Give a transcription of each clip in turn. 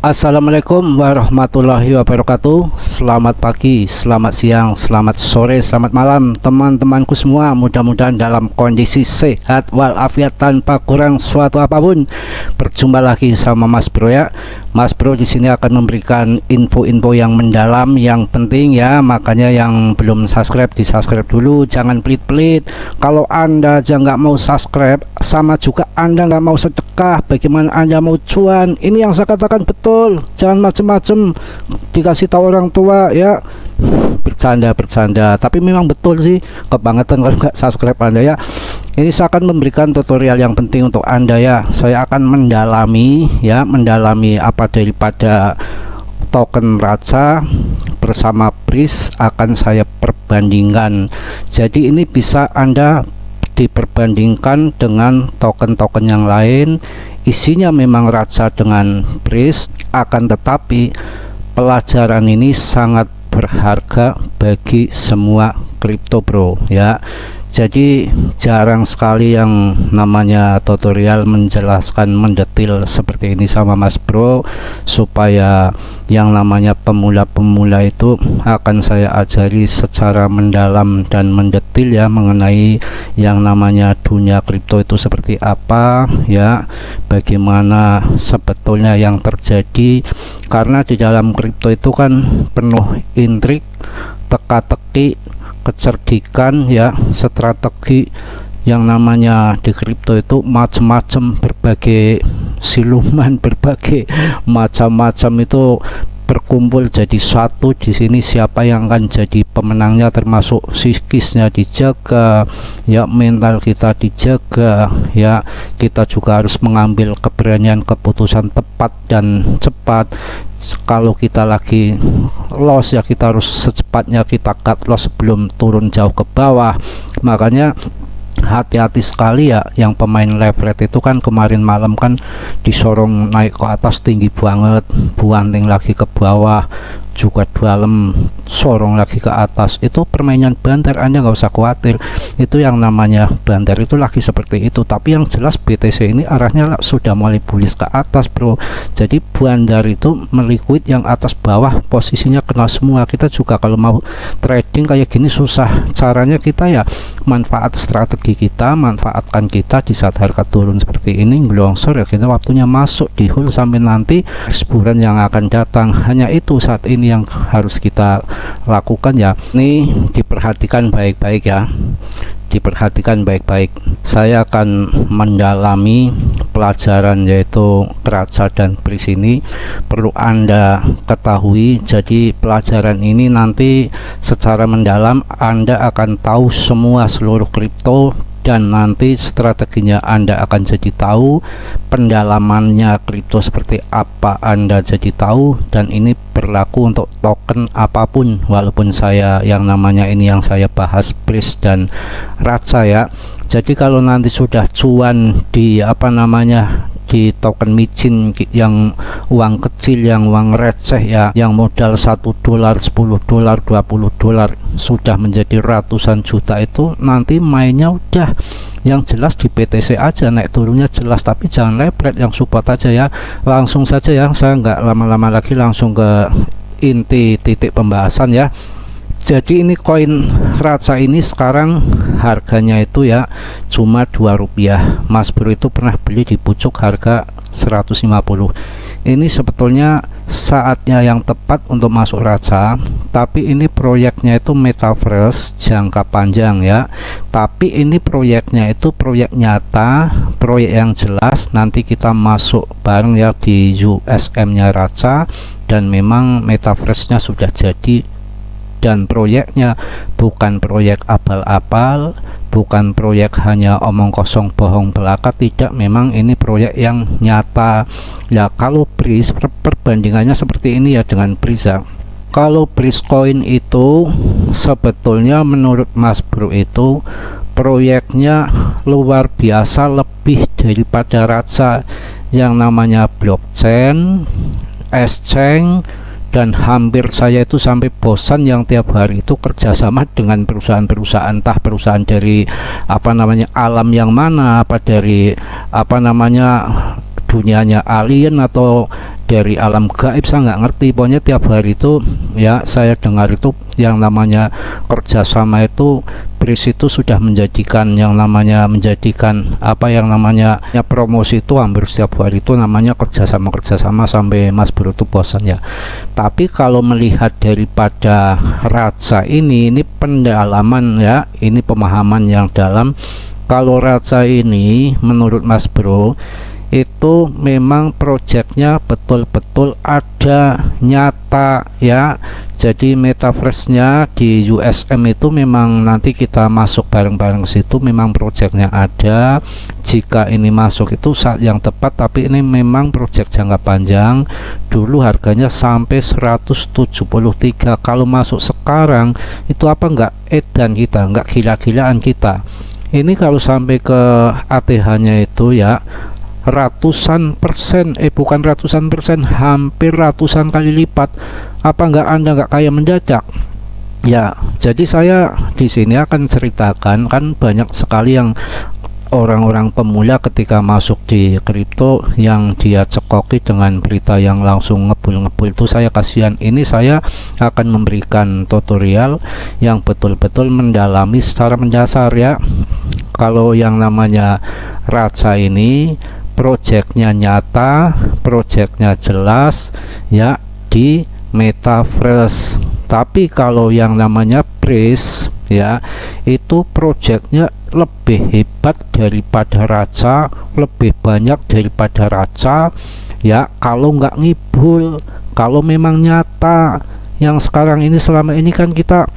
Assalamualaikum warahmatullahi wabarakatuh. Selamat pagi, selamat siang, selamat sore, selamat malam teman-temanku semua. Mudah-mudahan dalam kondisi sehat walafiat tanpa kurang suatu apapun. Berjumpa lagi sama Mas Bro ya. Mas Bro di sini akan memberikan info-info yang mendalam, yang penting ya. Makanya yang belum subscribe di subscribe dulu, jangan pelit-pelit. Kalau Anda aja nggak mau subscribe, sama juga Anda nggak mau sedekah, bagaimana Anda mau cuan? Ini yang saya katakan betul. Jangan macem-macem dikasih tahu orang tua ya. Bercanda, tapi memang betul sih, kebangetan kalau nggak subscribe Anda ya. Ini saya akan memberikan tutorial yang penting untuk Anda ya. Saya akan mendalami apa daripada token Raca bersama Breeze akan saya perbandingkan. Jadi ini bisa Anda diperbandingkan dengan token-token yang lain. Isinya memang Raca dengan Breeze, akan tetapi pelajaran ini sangat berharga bagi semua kripto bro ya. Jadi jarang sekali yang namanya tutorial menjelaskan mendetil seperti ini sama Mas Bro, supaya yang namanya pemula-pemula itu akan saya ajari secara mendalam dan mendetil ya, mengenai yang namanya dunia kripto itu seperti apa ya, bagaimana sebetulnya yang terjadi. Karena di dalam kripto itu kan penuh intrik, teka-teki, kecerdikan ya, strategi. Yang namanya di kripto itu macam-macam, berbagai siluman, berbagai macam-macam itu berkumpul jadi satu di sini. Siapa yang akan jadi pemenangnya, termasuk psikisnya dijaga ya, mental kita dijaga ya. Kita juga harus mengambil keberanian, keputusan tepat dan cepat. Kalau kita lagi loss ya, kita harus secepatnya kita cut loss sebelum turun jauh ke bawah. Makanya hati-hati sekali ya, yang pemain leverage itu kan kemarin malam kan disorong naik ke atas tinggi banget, buanting lagi ke bawah, juga dalam sorong lagi ke atas. Itu permainan banter, Anda nggak usah khawatir. Itu yang namanya banter itu lagi seperti itu. Tapi yang jelas BTC ini arahnya sudah mulai bullish ke atas bro. Jadi bandar itu meliquid yang atas bawah, posisinya kena semua. Kita juga kalau mau trading kayak gini susah. Caranya kita ya manfaat strategi kita, manfaatkan kita di saat harga turun seperti ini, ngelongsor ya, kita waktunya masuk di hold sampai nanti sebulan yang akan datang. Hanya itu saat ini yang harus kita lakukan ya. Ini diperhatikan baik-baik ya, diperhatikan baik-baik. Saya akan mendalami pelajaran yaitu Raca dan Breeze ini, perlu Anda ketahui. Jadi pelajaran ini nanti secara mendalam Anda akan tahu semua seluruh kripto, dan nanti strateginya Anda akan jadi tahu, pendalamannya kripto seperti apa Anda jadi tahu. Dan ini berlaku untuk token apapun, walaupun saya yang namanya ini yang saya bahas Breeze dan Raca ya. Jadi kalau nanti sudah cuan di apa namanya di token micin yang uang kecil, yang uang receh ya, yang modal $1, $10, $20 sudah menjadi ratusan juta, itu nanti mainnya udah yang jelas di BTC aja, naik turunnya jelas. Tapi jangan lepret, yang support aja ya. Langsung saja ya, saya nggak lama-lama lagi, langsung ke inti titik pembahasan ya. Jadi ini koin Raca ini sekarang harganya itu ya cuma Rp2. Mas Bro itu pernah beli di pucuk harga 150. Ini sebetulnya saatnya yang tepat untuk masuk Raca. Tapi ini proyeknya itu metaverse jangka panjang ya. Tapi ini proyeknya itu proyek nyata, proyek yang jelas. Nanti kita masuk bareng ya di USM nya Raca, dan memang metaverse-nya sudah jadi. Dan proyeknya bukan proyek abal-abal, bukan proyek hanya omong kosong bohong belaka, tidak, memang ini proyek yang nyata ya. Kalau Breeze perbandingannya seperti ini ya dengan Breeze ya. Kalau Breeze Coin itu sebetulnya menurut Mas Bro itu proyeknya luar biasa, lebih daripada Raca. Yang namanya blockchain, exchange, dan hampir saya itu sampai bosan yang tiap hari itu kerjasama dengan perusahaan-perusahaan, entah perusahaan dari apa namanya alam yang mana, apa dari apa namanya dunianya alien, atau dari alam gaib saya nggak ngerti, pokoknya tiap hari itu ya saya dengar itu yang namanya kerjasama itu Pris itu sudah menjadikan yang namanya apa yang namanya ya, promosi itu hampir setiap hari itu namanya kerjasama sampai Mas Bro itu bosan ya. Tapi kalau melihat daripada Raja ini pendalaman ya, ini pemahaman yang dalam. Kalau Raja ini menurut Mas Bro itu memang proyeknya betul-betul ada nyata ya. Jadi metaverse-nya di USM itu memang nanti kita masuk bareng-bareng situ, memang proyeknya ada. Jika ini masuk itu saat yang tepat, tapi ini memang proyek jangka panjang. Dulu harganya sampai 173. Kalau masuk sekarang itu apa enggak edan kita, enggak gila-gilaan kita. Ini kalau sampai ke ATH-nya itu ya ratusan persen, bukan ratusan persen, hampir ratusan kali lipat. Apa enggak Anda enggak kaya mendadak? Ya, jadi saya di sini akan ceritakan, kan banyak sekali yang orang-orang pemula ketika masuk di kripto yang dia cekoki dengan berita yang langsung ngebul itu. Saya kasihan, ini saya akan memberikan tutorial yang betul-betul mendalami secara mendasar ya. Kalau yang namanya Raja ini proyeknya nyata, proyeknya jelas ya di metaverse. Tapi kalau yang namanya Pris ya, itu proyeknya lebih hebat daripada Raja, lebih banyak daripada Raja ya. Kalau nggak ngibul, kalau memang nyata. Yang sekarang ini, selama ini kan kita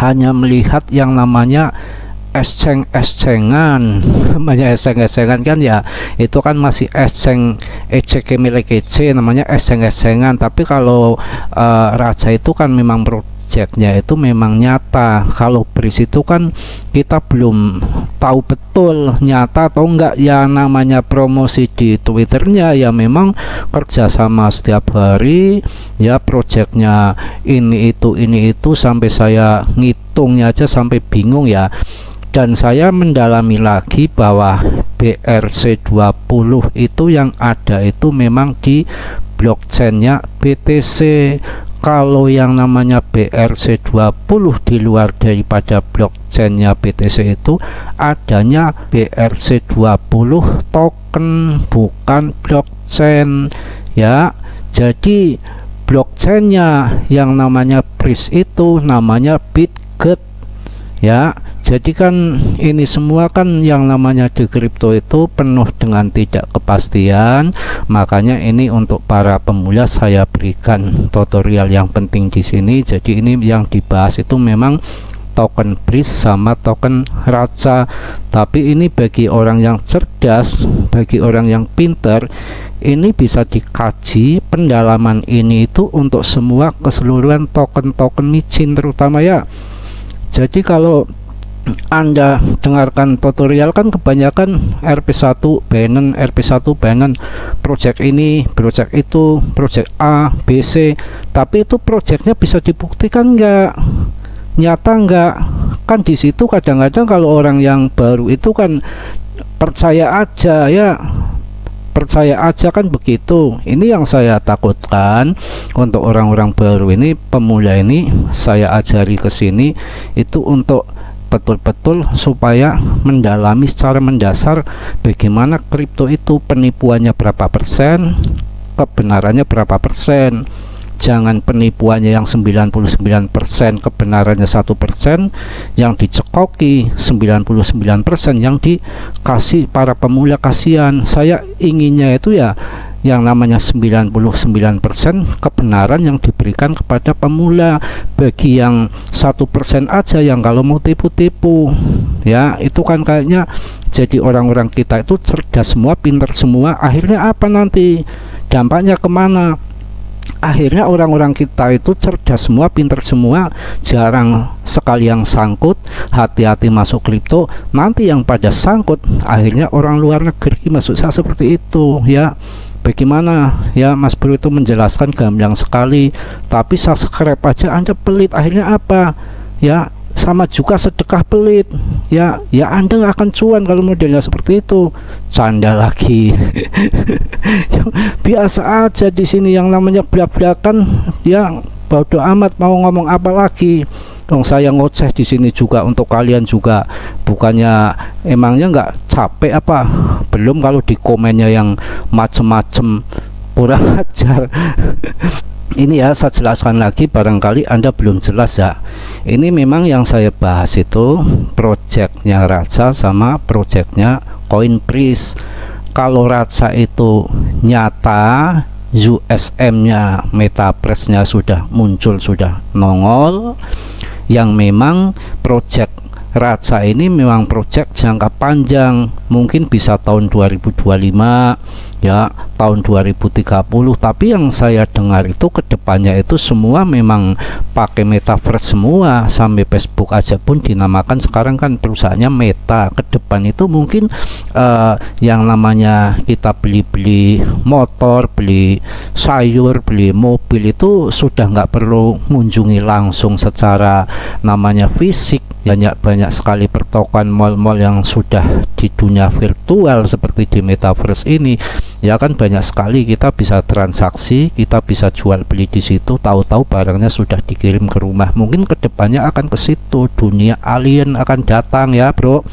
hanya melihat yang namanya esceng-escengan, namanya esceng-escengan kan ya, itu kan masih esceng ecek milik ece, namanya esceng-escengan. Tapi kalau Raja itu kan memang proyeknya itu memang nyata. Kalau Pris itu kan kita belum tahu betul nyata atau enggak ya, namanya promosi di Twitternya ya memang kerjasama setiap hari ya, proyeknya ini itu sampai saya ngitungnya aja sampai bingung ya. Dan saya mendalami lagi bahwa BRC20 itu yang ada itu memang di blockchainnya BTC. Kalau yang namanya BRC20 di luar daripada blockchainnya BTC itu adanya BRC20 token, bukan blockchain ya. Jadi blockchainnya yang namanya Pris itu namanya BitGet ya. Jadi kan ini semua kan yang namanya di kripto itu penuh dengan tidak kepastian. Makanya ini untuk para pemula saya berikan tutorial yang penting di sini. Jadi ini yang dibahas itu memang token Pris sama token Raja. Tapi ini bagi orang yang cerdas, bagi orang yang pinter, ini bisa dikaji pendalaman ini itu untuk semua keseluruhan token-token micin terutama ya. Jadi kalau Anda dengarkan tutorial kan kebanyakan RP1 Binance, RP1 Binance, project ini, project itu, project A, B, C. Tapi itu projectnya bisa dibuktikan nggak? Nyata nggak? Kan di situ kadang-kadang kalau orang yang baru itu kan percaya aja ya. Percaya aja kan begitu. Ini yang saya takutkan untuk orang-orang baru ini, pemula ini, saya ajari ke sini itu untuk betul-betul supaya mendalami secara mendasar bagaimana kripto itu penipuannya berapa persen, kebenarannya berapa persen. Jangan penipuannya yang 99%, kebenarannya 1%, yang dicekoki 99%, yang dikasih para pemula. Kasihan, saya inginnya itu ya yang namanya 99% kebenaran yang diberikan kepada pemula. Bagi yang 1% aja yang kalau mau tipu-tipu ya, itu kan kayaknya jadi orang-orang kita itu cerdas semua, pinter semua. Akhirnya apa nanti? Dampaknya kemana? Akhirnya orang-orang kita itu cerdas semua, pinter semua, jarang sekali yang sangkut. Hati-hati masuk kripto, nanti yang pada sangkut akhirnya orang luar negeri. Maksud saya seperti itu ya. Bagaimana ya Mas Bro itu menjelaskan gamblang sekali, tapi subscribe aja Anda pelit. Akhirnya apa ya? sama juga sedekah pelit. Ya Anda nggak akan cuan kalau modelnya seperti itu. Canda lagi. Yang biasa aja di sini yang namanya belak-belakan, ya bodo amat mau ngomong apa lagi. Dong saya ngoceh di sini juga untuk kalian juga, bukannya emangnya nggak capek apa? Belum kalau di komennya yang macem-macem kurang ajar. Ini ya saya jelaskan lagi, barangkali Anda belum jelas ya. Ini memang yang saya bahas itu projectnya Raja sama projectnya CoinPrease. Kalau Raja itu nyata, USM-nya, MetaPress-nya sudah muncul, sudah nongol. Yang memang project Raja ini memang project jangka panjang, mungkin bisa tahun 2025 ya, tahun 2030. Tapi yang saya dengar itu kedepannya itu semua memang pakai metaverse semua, sampai Facebook aja pun dinamakan sekarang kan perusahaannya Meta. Kedepan itu mungkin yang namanya kita beli motor, beli sayur, beli mobil itu sudah nggak perlu mengunjungi langsung secara namanya fisik. Banyak sekali pertokoan mall-mall yang sudah di dunia virtual seperti di metaverse ini, ya kan banyak sekali kita bisa transaksi, kita bisa jual beli di situ, tahu-tahu barangnya sudah dikirim ke rumah. Mungkin kedepannya akan ke situ, dunia alien akan datang ya bro,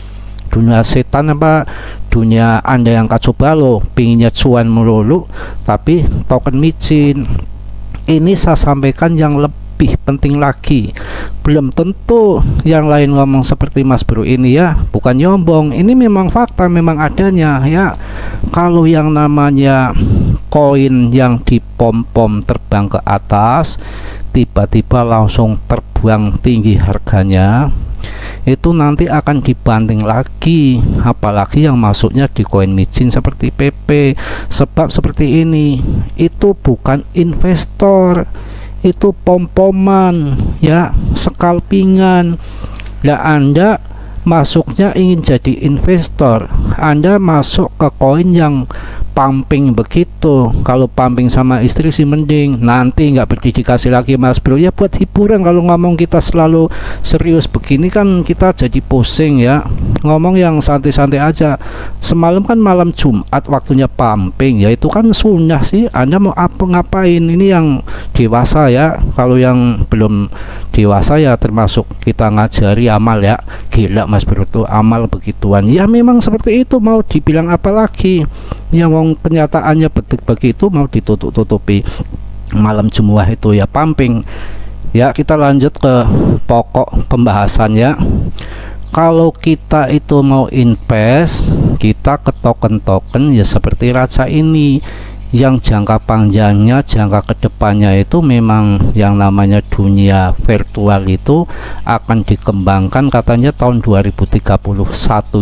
dunia setan apa, dunia Anda yang kacau balau, pinginnya cuan melulu tapi token micin. Ini saya sampaikan yang lebih penting lagi, belum tentu yang lain ngomong seperti Mas Bro ini ya, bukan nyombong, ini memang fakta, memang adanya ya. Kalau yang namanya koin yang dipom-pom terbang ke atas, tiba-tiba langsung terbang tinggi harganya, itu nanti akan dibanting lagi, apalagi yang masuknya di koin micin seperti PP. Sebab seperti ini, itu bukan investor, itu pom-poman ya, scalpingan. Nah Anda masuknya ingin jadi investor, Anda masuk ke koin yang pumping begitu. Kalau pumping sama istri sih mending, nanti nggak berdedikasi lagi Mas Bro ya, buat hiburan. Kalau ngomong kita selalu serius begini kan kita jadi pusing ya, ngomong yang santai-santai aja. Semalam kan malam Jumat waktunya pumping ya, itu kan sunnah sih. Anda mau apa ngapain, ini yang dewasa ya. Kalau yang belum dewasa ya termasuk kita ngajari amal ya. Gila Mas Bro tuh amal begituan ya, memang seperti itu, mau dibilang apa lagi yang kenyataannya begitu, mau ditutup-tutupi. Malam Jumat itu ya pumping ya. Kita lanjut ke pokok pembahasannya. Kalau kita itu mau invest, kita ke token-token ya seperti Raja ini, yang jangka panjangnya, jangka kedepannya itu memang yang namanya dunia virtual itu akan dikembangkan. Katanya tahun 2031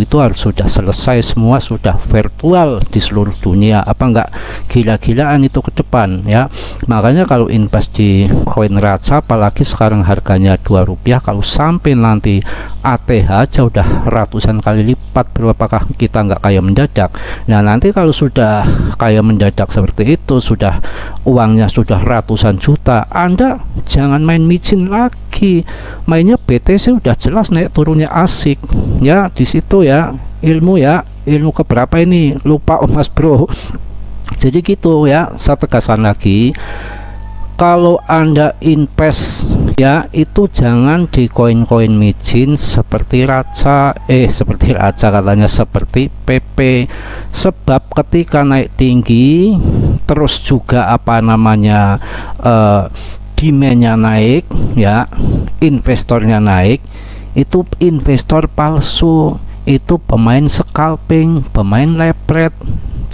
itu harus sudah selesai semua, sudah virtual di seluruh dunia. Apa enggak gila-gilaan itu ke depan ya. Makanya kalau invest di koin Raja, apalagi sekarang harganya Rp2, kalau sampai nanti ATH aja udah ratusan kali lipat, berapakah kita nggak kaya mendadak. Nah nanti kalau sudah kaya mendadak seperti itu, sudah uangnya sudah ratusan juta, Anda jangan main micin lagi, mainnya BTC udah jelas naik turunnya asik ya. Di situ ya ilmu ya, ilmu keberapa ini lupa Mas Bro. Jadi gitu ya, saya tegaskan lagi, kalau Anda invest ya itu jangan di koin-koin micin seperti Raja, seperti Raja katanya, seperti PP. Sebab ketika naik tinggi terus juga apa namanya demandnya naik ya, investornya naik, itu investor palsu, itu pemain scalping, pemain lepret,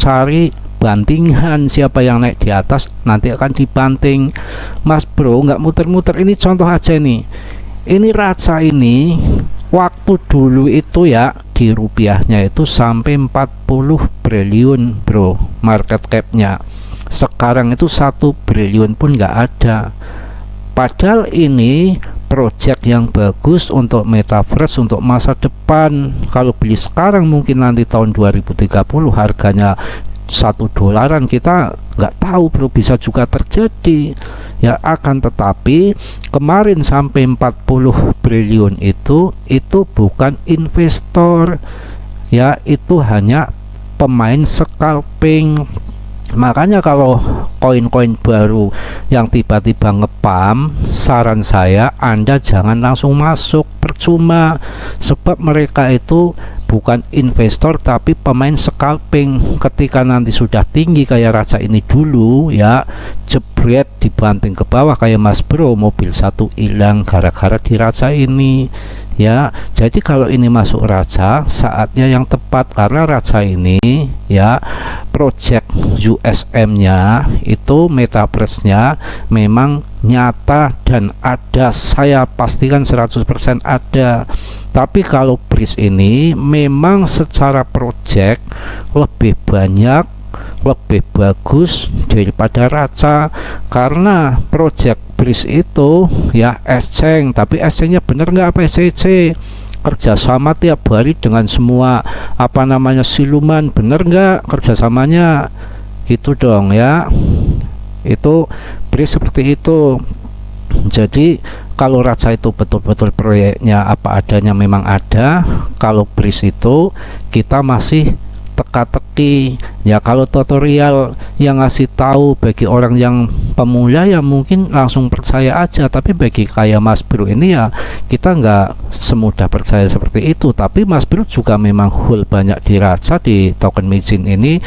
cari bantingan siapa yang naik di atas nanti akan dibanting Mas Bro, nggak muter-muter. Ini contoh aja nih, ini Raja ini waktu dulu itu ya di rupiahnya itu sampai 40 triliun bro market capnya. Sekarang itu 1 triliun pun nggak ada. Padahal ini project yang bagus untuk metaverse, untuk masa depan. Kalau beli sekarang mungkin nanti tahun 2030 harganya $1 kita nggak tahu bro, bisa juga terjadi ya. Akan tetapi kemarin sampai 40 triliun itu bukan investor ya, itu hanya pemain scalping. Makanya kalau koin-koin baru yang tiba-tiba ngepam, saran saya Anda jangan langsung masuk, percuma, sebab mereka itu bukan investor tapi pemain scalping. Ketika nanti sudah tinggi kayak Raja ini dulu ya, jebret dibanting ke bawah kayak Mas Bro, mobil satu hilang gara-gara di Raja ini ya. Jadi kalau ini masuk Raja, saatnya yang tepat, karena Raja ini ya, project USM nya itu, metaverse nya memang nyata dan ada, saya pastikan 100% ada. Tapi kalau BRIS ini memang secara project lebih banyak, lebih bagus daripada Raja, karena project BRIS itu ya exchange, tapi exchange-nya bener nggak apa SCC, kerjasama tiap hari dengan semua apa namanya siluman, bener nggak kerjasamanya gitu dong ya. Itu BRIS seperti itu. Jadi kalau Raja itu betul-betul proyeknya apa adanya memang ada, kalau BRIS itu kita masih teka-teki ya. Kalau tutorial yang ngasih tahu bagi orang yang pemula ya mungkin langsung percaya aja, tapi bagi kayak Mas Bro ini ya kita nggak semudah percaya seperti itu. Tapi Mas Bro juga memang hold banyak di Raja, di token Mijin ini.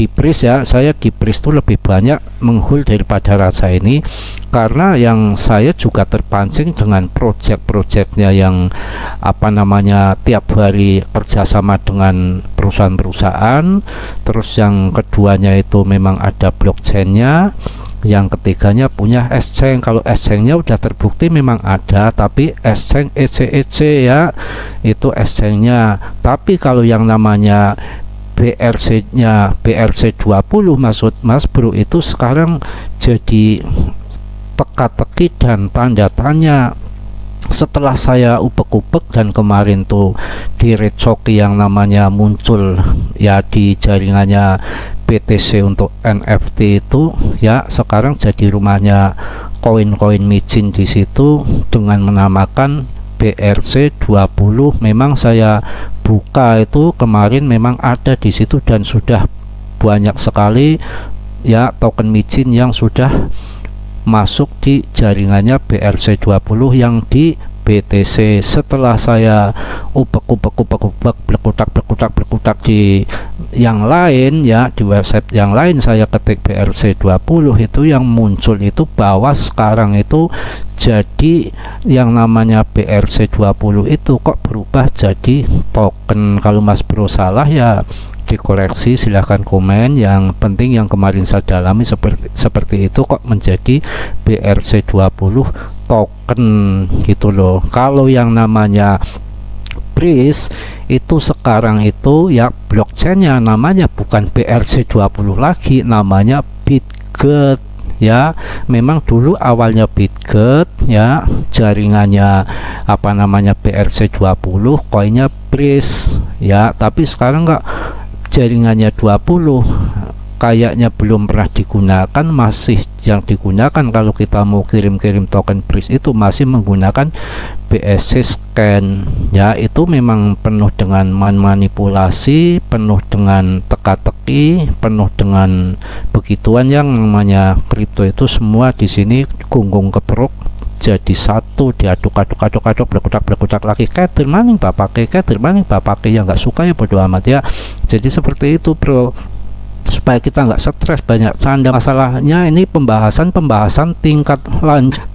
Di BRIS ya, saya di BRIS tuh lebih banyak menghold daripada Raja ini, karena yang saya juga terpancing dengan project-projectnya yang apa namanya tiap hari kerjasama dengan perusahaan-perusahaan. Terus yang keduanya itu memang ada blockchainnya, yang ketiganya punya exchange. Kalau exchange-nya udah terbukti memang ada, tapi exchange ECEC ya, itu exchange-nya. Tapi kalau yang namanya BRC-nya, BRC20 maksud Mas Bro, itu sekarang jadi teka-teki dan tanda tanya. Setelah saya ubek-ubek dan kemarin tuh di Recoki yang namanya muncul ya di jaringannya BTC untuk NFT itu ya, sekarang jadi rumahnya koin-koin Mijin di situ dengan menamakan BRC20. Memang saya buka itu kemarin, memang ada di situ dan sudah banyak sekali ya token Mijin yang sudah masuk di jaringannya BRC20 yang di BTC. Setelah saya ubek-ubek berkutak di yang lain ya, di website yang lain saya ketik BRC20, itu yang muncul itu bahwa sekarang itu jadi yang namanya BRC20 itu kok berubah jadi token. Kalau Mas Bro salah ya dikoreksi, silahkan komen. Yang penting yang kemarin saya dalami seperti itu, kok menjadi BRC20 token gitu loh. Kalau yang namanya BRIS itu sekarang itu ya blockchainnya namanya bukan BRC20 lagi, namanya BitGet ya. Memang dulu awalnya BitGet ya, jaringannya apa namanya BRC20, koinnya BRIS ya. Tapi sekarang enggak, jaringannya 20 kayaknya belum pernah digunakan, masih yang digunakan kalau kita mau kirim-kirim token BRIS itu masih menggunakan BSC scan ya. Itu memang penuh dengan manipulasi, penuh dengan teka-teki, penuh dengan begituan. Yang namanya kripto itu semua di sini gunggung keperuk jadi satu, diaduk-aduk berkutak lagi, kader maning bapak yang nggak suka ya bodo amat ya. Jadi seperti itu bro, supaya kita nggak stres banyak canda. Masalahnya ini pembahasan tingkat lanjut,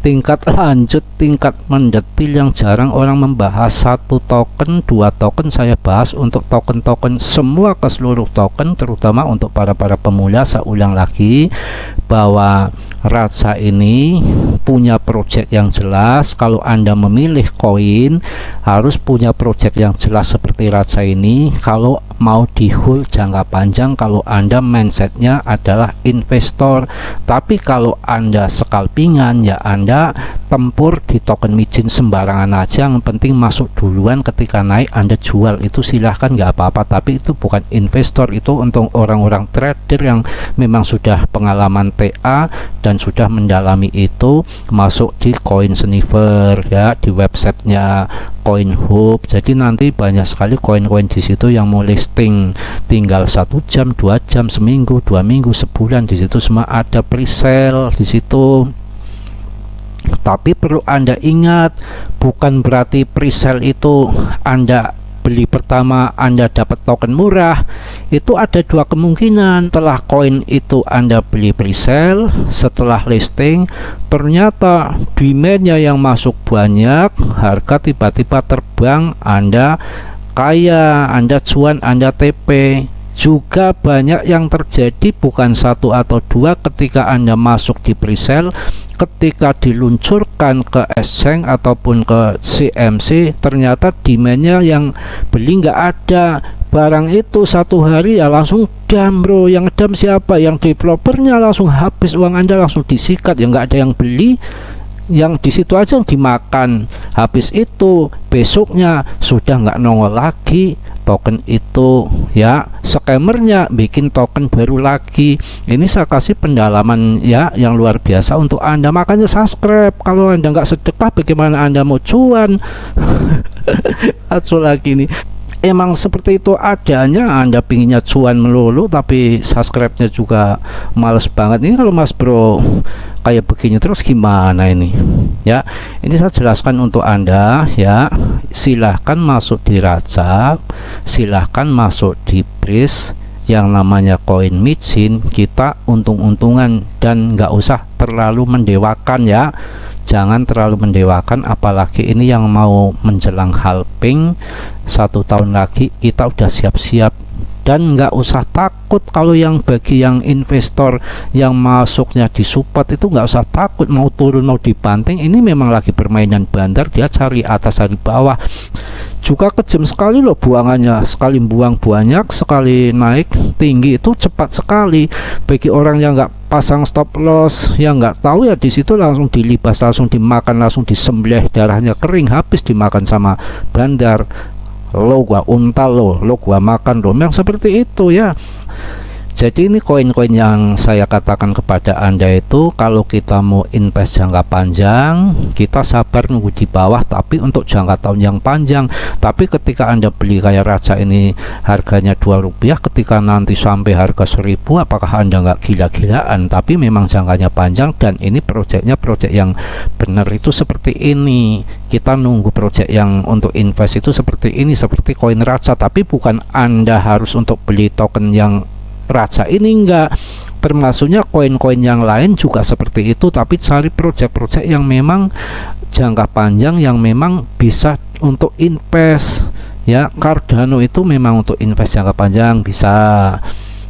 tingkat mendetil yang jarang orang membahas. 1 token 2 token saya bahas untuk token semua, ke seluruh token, terutama untuk para pemula. Saya ulang lagi bahwa Raja ini punya project yang jelas. Kalau Anda memilih koin harus punya project yang jelas seperti Raja ini kalau mau di hold jangka panjang, kalau Anda mindsetnya adalah investor. Tapi kalau Anda scalpingan, ya Anda tempur di token micin sembarangan aja, yang penting masuk duluan, ketika naik Anda jual, itu silahkan, nggak apa-apa. Tapi itu bukan investor, itu untuk orang-orang trader yang memang sudah pengalaman TA dan sudah mendalami itu. Masuk di Coin Sniffer ya, di websitenya CoinHub. Jadi nanti banyak sekali koin-koin di situ yang mau listing tinggal 1 jam, 2 jam, seminggu, 2 minggu, sebulan. Di situ semua ada presale di situ. Tapi perlu Anda ingat, bukan berarti presale itu Anda beli pertama Anda dapat token murah. Itu ada dua kemungkinan. Setelah koin itu Anda beli presale, setelah listing ternyata demandnya yang masuk banyak, harga tiba-tiba terbang, Anda kaya, Anda cuan, Anda TP. Juga banyak yang terjadi, bukan satu atau dua, ketika Anda masuk di presale, ketika diluncurkan ke exchange ataupun ke CMC, ternyata demandnya yang beli nggak ada. Barang itu 1 hari ya langsung dam bro. Yang dam siapa? Yang developernya, langsung habis uang Anda, langsung disikat, ya nggak ada yang beli, yang di situ aja yang dimakan. Habis itu besoknya sudah nggak nongol lagi token itu ya. Scammernya bikin token baru lagi. Ini saya kasih pendalaman ya yang luar biasa untuk Anda. Makanya subscribe. Kalau Anda nggak sedekah, bagaimana Anda mau cuan? Kacau lagi nih. Emang seperti itu adanya. Anda pinginnya cuan melulu tapi subscribe-nya juga males banget. Ini kalau Mas Bro kayak begini terus gimana ini ya? Ini saya jelaskan untuk Anda ya. Silahkan masuk di Raja, silahkan masuk di Breeze. Yang namanya koin micin kita untung-untungan, dan nggak usah terlalu mendewakan ya. Jangan terlalu mendewakan, apalagi ini yang mau menjelang halving 1 tahun lagi, kita udah siap-siap. Dan nggak usah takut kalau yang bagi yang investor yang masuknya di support itu nggak usah takut mau turun mau dibanting. Ini memang lagi permainan bandar, dia cari atas cari bawah. Juga kejam sekali loh buangannya, sekali buang banyak, sekali naik tinggi itu cepat sekali. Bagi orang yang nggak pasang stop loss, yang nggak tahu ya, di situ langsung dilibas, langsung dimakan, langsung disembelih, darahnya kering, habis dimakan sama bandar. Lo gua untal lo gua makan lo, yang seperti itu ya. Jadi ini koin-koin yang saya katakan kepada Anda itu, kalau kita mau invest jangka panjang, kita sabar nunggu di bawah, tapi untuk jangka tahun yang panjang. Tapi ketika Anda beli kayak Raja ini harganya Rp2, ketika nanti sampai harga 1000, apakah Anda nggak gila-gilaan? Tapi memang jangkanya panjang, dan ini proyeknya proyek yang benar itu seperti ini. Kita nunggu proyek yang untuk invest itu seperti ini, seperti koin Raja. Tapi bukan Anda harus untuk beli token yang Raja ini, enggak, termasuknya koin-koin yang lain juga seperti itu. Tapi cari project-project yang memang jangka panjang, yang memang bisa untuk invest ya. Cardano itu memang untuk invest jangka panjang bisa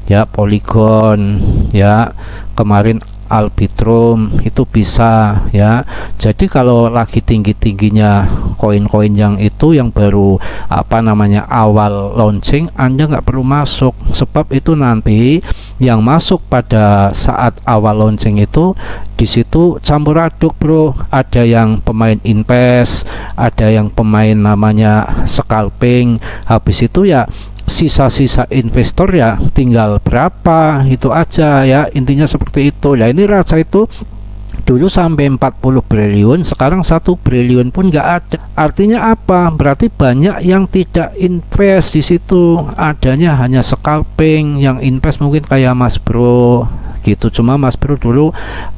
ya. Polygon ya, kemarin Arbitrum itu bisa ya. Jadi kalau lagi tinggi-tingginya koin-koin yang itu, yang baru apa namanya awal launching, Anda nggak perlu masuk, sebab itu nanti yang masuk pada saat awal launching itu di situ campur aduk bro. Ada yang pemain invest, ada yang pemain namanya scalping. Habis itu ya sisa-sisa investor ya tinggal berapa itu aja ya, intinya seperti itu. Nah ini Raja itu dulu sampai 40 triliun, sekarang 1 triliun pun nggak ada. Artinya apa? Berarti banyak yang tidak invest di situ, adanya hanya scalping. Yang invest mungkin kayak Mas Bro gitu. Cuma Mas Bro dulu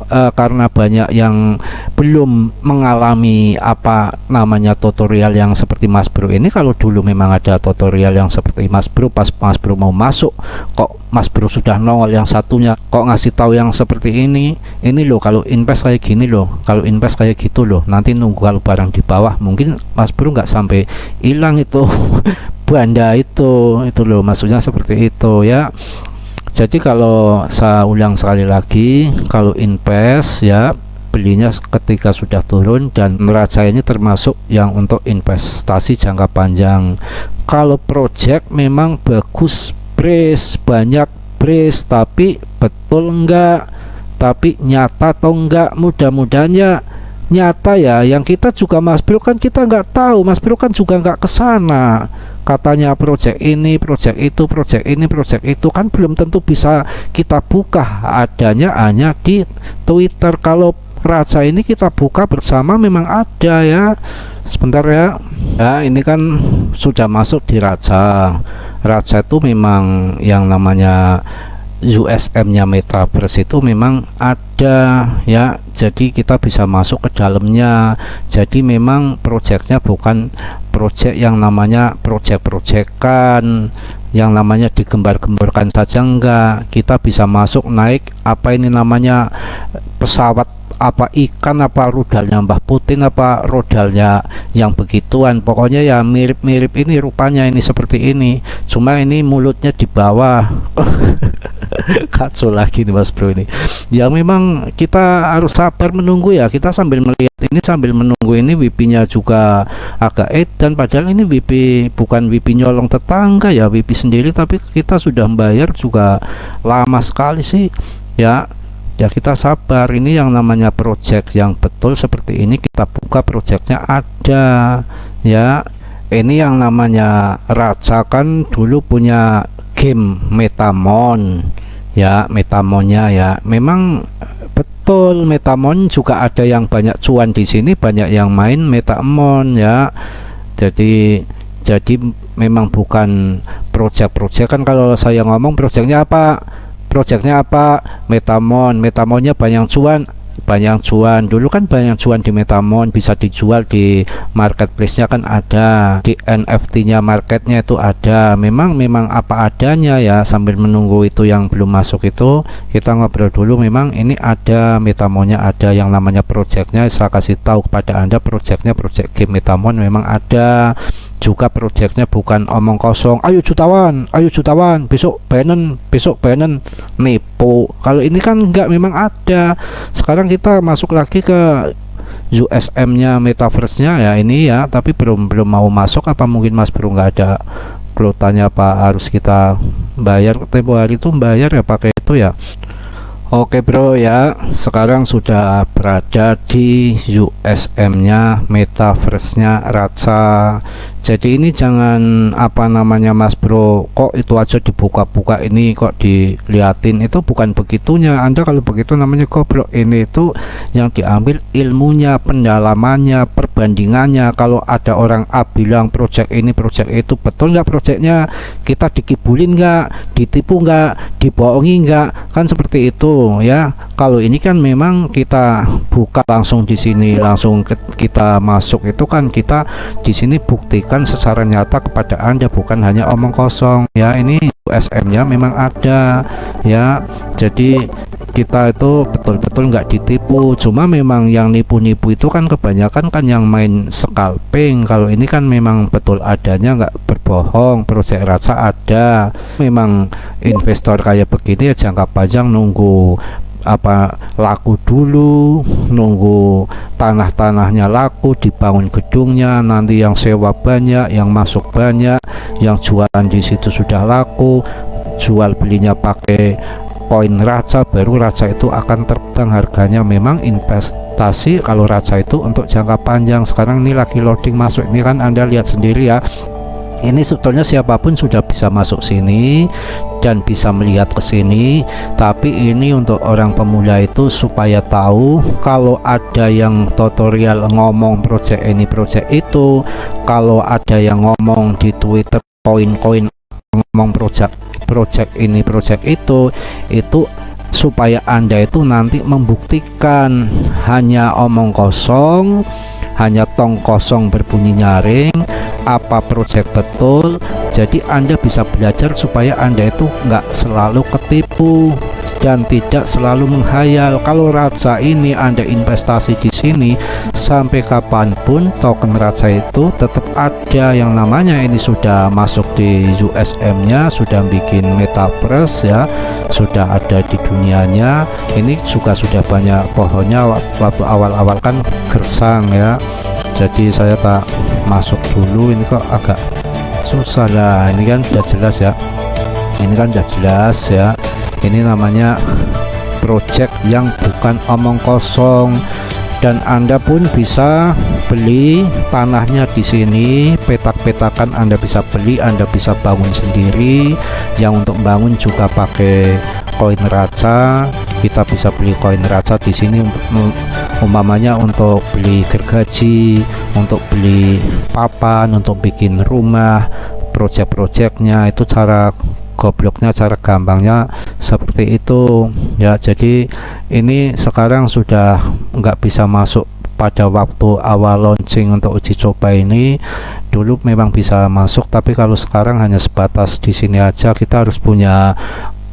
karena banyak yang belum mengalami apa namanya tutorial yang seperti Mas Bro ini. Kalau dulu memang ada tutorial yang seperti Mas Bro, pas Mas Bro mau masuk kok Mas Bro sudah nongol yang satunya, kok ngasih tahu yang seperti ini loh, kalau invest kayak gini loh, kalau invest kayak gitu loh. Nanti nunggu kalau barang di bawah, mungkin Mas Bro nggak sampai hilang itu banda itu loh, maksudnya seperti itu ya. Jadi kalau saya ulang sekali lagi, kalau invest ya belinya ketika sudah turun, dan raca ini termasuk yang untuk investasi jangka panjang. Kalau project memang bagus brace, banyak brace, tapi betul enggak, tapi nyata atau enggak, mudah-mudahan ya nyata ya. Yang kita juga Mas Bro kan kita nggak tahu, Mas Bro kan juga nggak kesana. Katanya project ini, project itu, project ini, project itu, kan belum tentu bisa kita buka, adanya hanya di Twitter. Kalau raca ini kita buka bersama memang ada ya. Sebentar ya. Ya, ini kan sudah masuk di raca. Raca itu memang yang namanya USM-nya Metaverse itu memang ada ya, jadi kita bisa masuk ke dalamnya. Jadi memang projectnya bukan project yang namanya project-projectan, yang namanya digembar-gemborkan saja, enggak. Kita bisa masuk naik apa ini namanya pesawat, apa ikan, apa rudalnya Mbah Putin, apa rodalnya yang begituan, pokoknya ya mirip-mirip ini rupanya, ini seperti ini, cuma ini mulutnya di bawah. Kacau lagi nih Mas Bro ini ya. Memang kita harus sabar menunggu ya, kita sambil melihat ini, sambil menunggu ini. WP-nya juga agak edan, padahal ini WP bukan WP nyolong tetangga ya, WP sendiri, tapi kita sudah membayar juga lama sekali sih ya. Ya kita sabar, ini yang namanya project yang betul seperti ini, kita buka projectnya ada ya. Ini yang namanya raca kan dulu punya game Metamon ya, Metamonnya ya, memang betul Metamon juga ada yang banyak cuan di sini, banyak yang main Metamon ya. Jadi memang bukan project kan. Kalau saya ngomong projectnya apa, Metamon, Metamonnya banyak cuan dulu kan, banyak cuan di Metamon, bisa dijual di marketplace-nya kan ada, di NFT-nya marketnya itu ada. Memang apa adanya ya. Sambil menunggu itu yang belum masuk itu, kita ngobrol dulu. Memang ini ada Metamonnya, ada yang namanya projectnya. Saya kasih tahu kepada Anda, projectnya project game Metamon memang ada juga. Projectnya bukan omong kosong, ayo jutawan, besok banen nipu. Kalau ini kan enggak, memang ada. Sekarang kita masuk lagi ke USM-nya Metaverse-nya ya, ini ya, tapi belum mau masuk. Apa mungkin Mas Bro nggak ada kuotanya, apa harus kita bayar? Tempo hari itu bayar ya, pakai itu ya. Oke Bro ya, sekarang sudah berada di USM-nya Metaverse-nya raca. Jadi ini jangan apa namanya Mas Bro, kok itu aja dibuka-buka, ini kok diliatin, itu bukan begitunya. Anda kalau begitu namanya goblok. Ini itu yang diambil ilmunya, pendalamannya, perbandingannya. Kalau ada orang A bilang project ini project itu, betul nggak projectnya, kita dikibulin nggak, ditipu nggak, dibohongi nggak, kan seperti itu ya. Kalau ini kan memang kita buka langsung di sini, langsung kita masuk, itu kan kita di sini buktikan secara nyata kepada Anda, bukan hanya omong kosong ya. Ini USM-nya memang ada ya, jadi kita itu betul-betul nggak ditipu. Cuma memang yang nipu-nipu itu kan kebanyakan kan yang main scalping. Kalau ini kan memang betul adanya, nggak berbohong. Project raca ada. Memang investor kayak begini ya jangka panjang, nunggu apa laku dulu, nunggu tanahnya laku, dibangun gedungnya, nanti yang sewa banyak, yang masuk banyak, yang jualan di situ sudah laku, jual belinya pakai koin raca, baru raca itu akan terbang harganya. Memang investasi kalau raca itu untuk jangka panjang. Sekarang ini lagi loading masuk, ini kan Anda lihat sendiri ya. Ini sebetulnya siapapun sudah bisa masuk sini dan bisa melihat ke sini, tapi ini untuk orang pemula itu supaya tahu. Kalau ada yang tutorial ngomong project ini project itu, kalau ada yang ngomong di Twitter koin-koin ngomong project ini project itu supaya Anda itu nanti membuktikan hanya omong kosong, hanya tong kosong berbunyi nyaring, apa project betul. Jadi Anda bisa belajar supaya Anda itu nggak selalu ketipu. dan tidak selalu menghayal. Kalau Raja ini Anda investasi di sini sampai kapanpun token Raja itu tetap ada yang namanya ini sudah masuk di USM nya, sudah bikin metaverse ya, sudah ada di dunianya. Ini juga sudah banyak pohonnya, waktu awal-awal kan gersang ya, jadi saya tak masuk dulu. Ini kok agak susah lah, ini kan sudah jelas ya, ini kan sudah jelas ya. Ini namanya project yang bukan omong kosong, dan Anda pun bisa beli tanahnya di sini, petak-petakan Anda bisa beli, Anda bisa bangun sendiri. Yang untuk bangun juga pakai koin Raja, kita bisa beli koin Raja di sini, umpamanya untuk beli gergaji, untuk beli papan, untuk bikin rumah, project-projectnya itu cara gobloknya, cara gampangnya seperti itu ya. Jadi ini sekarang sudah nggak bisa masuk pada waktu awal launching untuk uji coba ini. Dulu memang bisa masuk, tapi kalau sekarang hanya sebatas di sini aja. Kita harus punya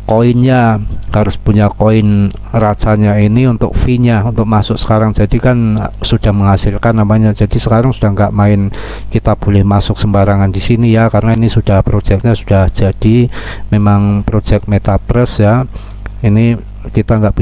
koinnya, harus punya koin Rajanya ini untuk fee-nya untuk masuk sekarang. Jadi kan sudah menghasilkan namanya. Jadi sekarang sudah nggak main kita boleh masuk sembarangan di sini ya, karena ini sudah projectnya sudah jadi, memang project metaverse ya. Ini kita nggak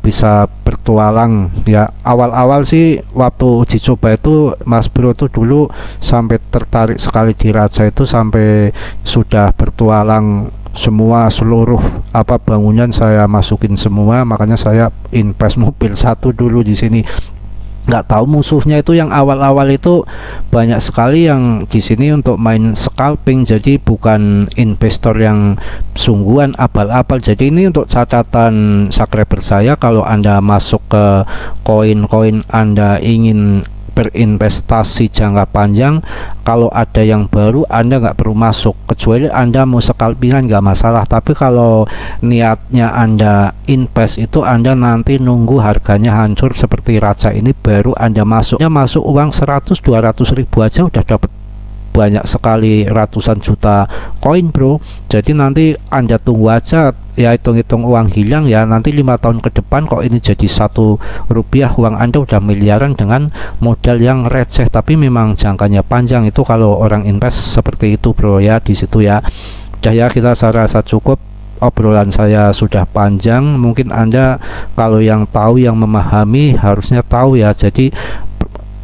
bisa bertualang ya. Awal-awal sih waktu uji coba itu Mas Bro tuh dulu sampai tertarik sekali di Raja itu, sampai sudah bertualang semua, seluruh apa bangunan saya masukin semua. Makanya saya invest mobil satu dulu di sini. Nggak tahu musuhnya itu yang awal-awal itu banyak sekali yang di sini untuk main scalping, jadi bukan investor yang sungguhan abal-abal. Jadi ini untuk catatan subscriber saya, kalau Anda masuk ke koin-koin Anda ingin berinvestasi jangka panjang, kalau ada yang baru Anda nggak perlu masuk, kecuali Anda mau scalpingan nggak masalah. Tapi kalau niatnya Anda invest itu, Anda nanti nunggu harganya hancur seperti Raja ini baru Anda masuknya, masuk uang 100-200 ribu aja udah dapat banyak sekali, ratusan juta koin bro. Jadi nanti Anda tunggu aja ya, hitung-hitung uang hilang ya, nanti 5 tahun ke depan kok ini jadi Rp1 uang Anda udah miliaran dengan modal yang receh. Tapi memang jangkanya panjang itu kalau orang invest seperti itu bro ya, di situ ya. Udah ya, kita saya rasa cukup. Obrolan saya sudah panjang, mungkin Anda kalau yang tahu, yang memahami harusnya tahu ya. Jadi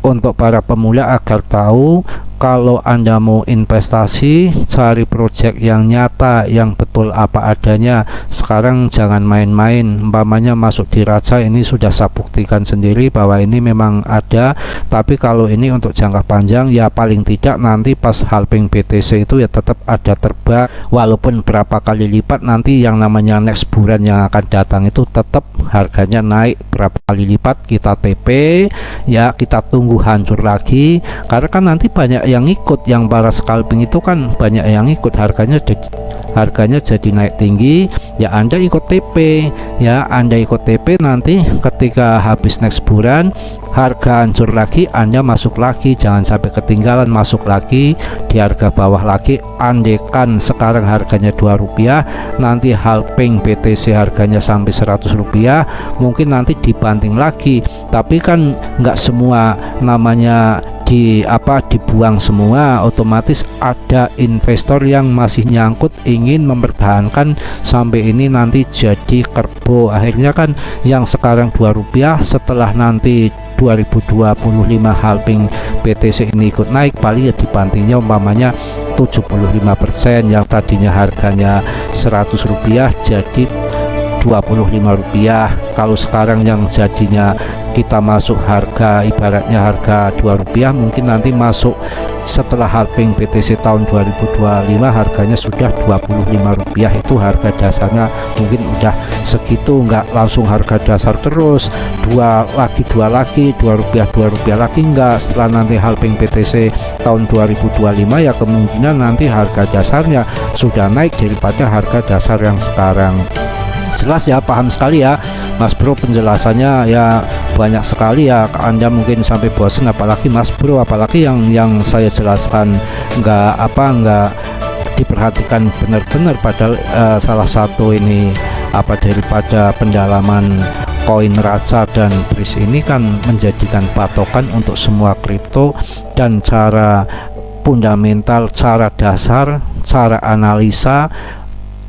untuk para pemula agar tahu, kalau Anda mau investasi, cari project yang nyata, yang betul apa adanya. Sekarang jangan main-main. Umpamanya masuk di Raja, ini sudah saya buktikan sendiri bahwa ini memang ada. Tapi kalau ini untuk jangka panjang ya, paling tidak nanti pas halving BTC itu ya tetap ada terbang, walaupun berapa kali lipat. Nanti yang namanya next bulan yang akan datang itu tetap harganya naik berapa kali lipat. Kita TP ya, kita tunggu hancur lagi, karena kan nanti banyak yang ikut, yang para scalping itu kan banyak yang ikut, harganya jadi naik tinggi ya. Anda ikut TP ya, Anda ikut TP, nanti ketika habis next bulan harga hancur lagi, Anda masuk lagi. Jangan sampai ketinggalan, masuk lagi di harga bawah lagi. Andekan sekarang harganya Rp2, nanti halving BTC harganya sampai Rp100, mungkin nanti dibanting lagi. Tapi kan nggak semua namanya dibuang semua, otomatis ada investor yang masih nyangkut ingin mempertahankan sampai ini nanti jadi kerbo. Akhirnya kan yang sekarang Rp2, setelah nanti 2025 halving BTC ini ikut naik, paling ya dibantingnya umpamanya 75%, yang tadinya harganya Rp100 jadi Rp25. Kalau sekarang yang jadinya kita masuk harga, ibaratnya harga Rp2, mungkin nanti masuk setelah halving BTC tahun 2025 harganya sudah Rp25. Itu harga dasarnya, mungkin udah segitu, nggak langsung harga dasar terus dua lagi Rp2 lagi, enggak. Setelah nanti halving BTC tahun 2025 ya kemungkinan nanti harga dasarnya sudah naik daripada harga dasar yang sekarang. Jelas ya, paham sekali ya Mas Bro, penjelasannya ya banyak sekali ya. Anda mungkin sampai bosan, apalagi Mas Bro, apalagi yang saya jelaskan nggak diperhatikan benar-benar, padahal salah satu ini daripada pendalaman koin Raca dan BRIS ini kan menjadikan patokan untuk semua kripto dan cara fundamental, cara dasar, cara analisa,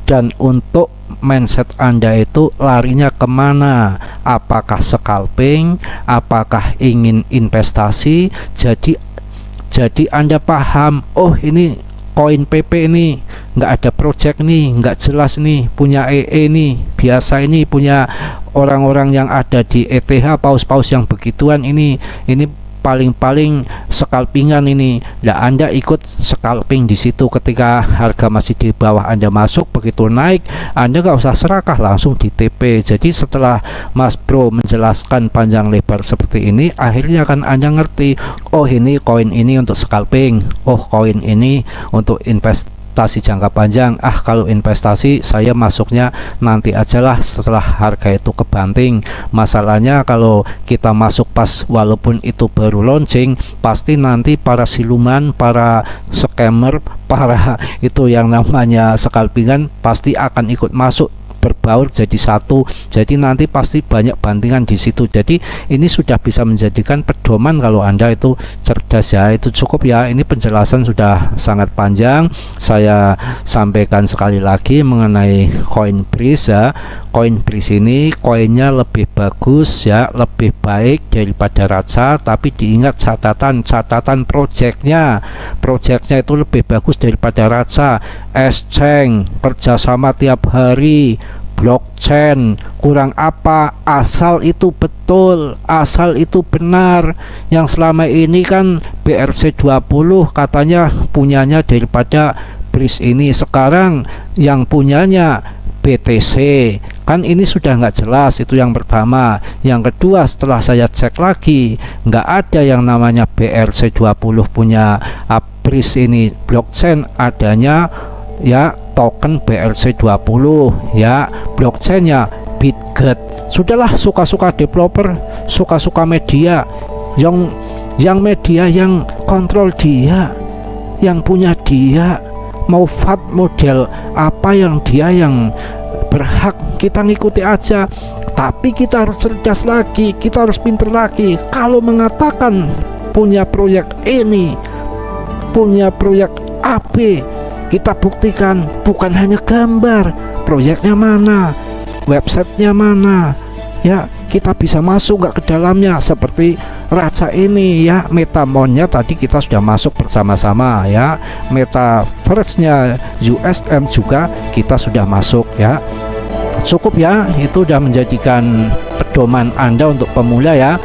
dan untuk mindset Anda itu larinya kemana, apakah scalping, apakah ingin investasi. Jadi Anda paham, oh ini koin PP ini nggak ada project nih, nggak jelas nih, punya EE nih, biasa ini punya orang-orang yang ada di ETH, paus-paus yang begituan, ini paling-paling scalpingan ini. Nah, Anda ikut scalping di situ ketika harga masih di bawah, Anda masuk, begitu naik Anda nggak usah serakah, langsung di TP. Jadi setelah Mas Bro menjelaskan panjang lebar seperti ini, akhirnya kan Anda ngerti, oh ini koin ini untuk scalping, oh koin ini untuk investasi jangka panjang. Kalau investasi saya masuknya nanti ajalah setelah harga itu kebanting. Masalahnya kalau kita masuk pas walaupun itu baru launching, pasti nanti para siluman, para scammer, para itu yang namanya scalpingan pasti akan ikut masuk, berbaur jadi satu. Jadi nanti pasti banyak bantingan di situ. Jadi ini sudah bisa menjadikan pedoman kalau Anda itu cerdas ya. Itu cukup ya, ini penjelasan sudah sangat panjang. Saya sampaikan sekali lagi mengenai koin BRIS ya. Koin BRIS ini koinnya lebih bagus ya, lebih baik daripada Raca, tapi diingat catatan projectnya itu lebih bagus daripada Raca. Exchange kerjasama tiap hari, blockchain kurang apa, asal itu betul, asal itu benar. Yang selama ini kan BRC20 katanya punyanya daripada BRIS ini, sekarang yang punyanya BTC, kan ini sudah nggak jelas. Itu yang pertama. Yang kedua, setelah saya cek lagi, nggak ada yang namanya BRC20 punya BRIS ini blockchain, adanya ya token BRC20 ya, blockchainnya BitGet. Sudahlah, suka-suka developer, suka-suka media, yang media yang kontrol dia, yang punya dia, mau fat model apa yang dia yang berhak, kita ngikuti aja. Tapi kita harus cerdas lagi, kita harus pinter lagi. Kalau mengatakan punya proyek ini, punya proyek AB, kita buktikan bukan hanya gambar, proyeknya mana, websitenya mana ya, kita bisa masuk nggak ke dalamnya. Seperti Raca ini ya, MetaMontnya tadi kita sudah masuk bersama-sama ya, Metaverse-nya USM juga kita sudah masuk ya. Cukup ya, itu sudah menjadikan pedoman Anda untuk pemula ya.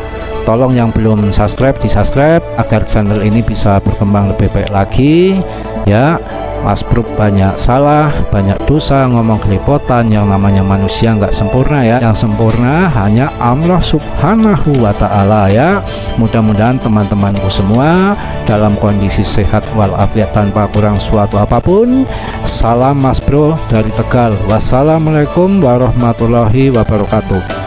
Tolong yang belum subscribe di subscribe agar channel ini bisa berkembang lebih baik lagi ya. Mas Bro banyak salah, banyak dosa, ngomong kelepotan. Yang namanya manusia nggak sempurna ya, yang sempurna hanya Allah Subhanahu wa Ta'ala ya. Mudah-mudahan teman-temanku semua dalam kondisi sehat walafiat tanpa kurang suatu apapun. Salam Mas Bro dari Tegal. Wassalamualaikum warahmatullahi wabarakatuh.